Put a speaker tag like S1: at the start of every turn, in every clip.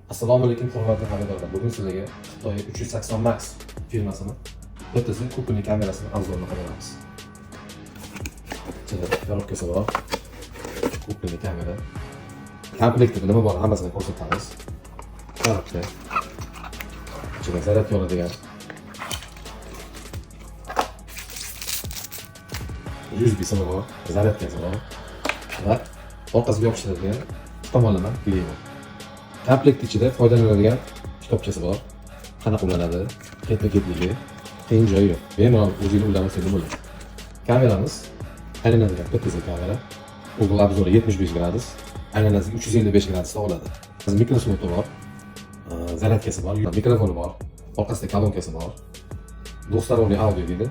S1: Assalomu alaykum hurmatli xaridorlar. Bugun sizlarga Xitoy 380 Max firmasini o'ttizi kupli kamerasini obzorini qilamiz. Ichida korobkasi bor. Kupli kamera. Komplektida nima bor hammasini ko'rsatamiz. Korobka. Ichida zaryadka oladigan USB simi bor, zaryadkasi bor va orqasiga yopishtiradigan tomonlama kley bor. Komplekt ichida foydalaniladigan kitobchasi bor. Qanaqa ulanadi, ketma-ketligi, qiyin joyi yo'q. Bemalol o'zingiz ulansangiz bo'ladi. Kameramiz aylanadigan bitta kamera. Google obzori 75 gradus, aylanasi 355 gradusda oladi. Mikrofoni bor, zaryadkasi bor, mikrofoni bor, orqasida kolonkasi bor. Do'stlarimli audio deydi.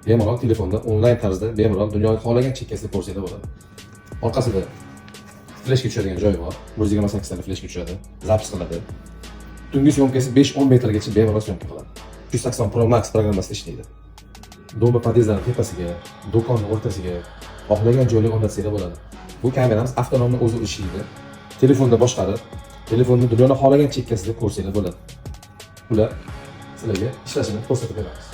S1: Bemalol telefonda onlayn tarzda bemalol dunyoning xohlagan chekkasida ko'rsanglar bo'ladi. Orqasida fleshga tushadigan joyi bor. 128 ta fleshga tushadi, zapis qiladi. Tungi syomkasi 5-10 metrgacha bemalol syomka qiladi. 380 Pro Max programmasida ishlaydi. Doma podyezdning tepasiga, do'konning o'rtasiga xohlagan joyga o'rnatsanglar bo'ladi. Bu kameramiz avtonomni o'zi ishlaydi. Telefonda boshqarib, telefonni dunyoning xohlagan chekkasida ko'rsanglar bo'ladi. Ular sizlarga ishlashini ko'rsatib beramiz.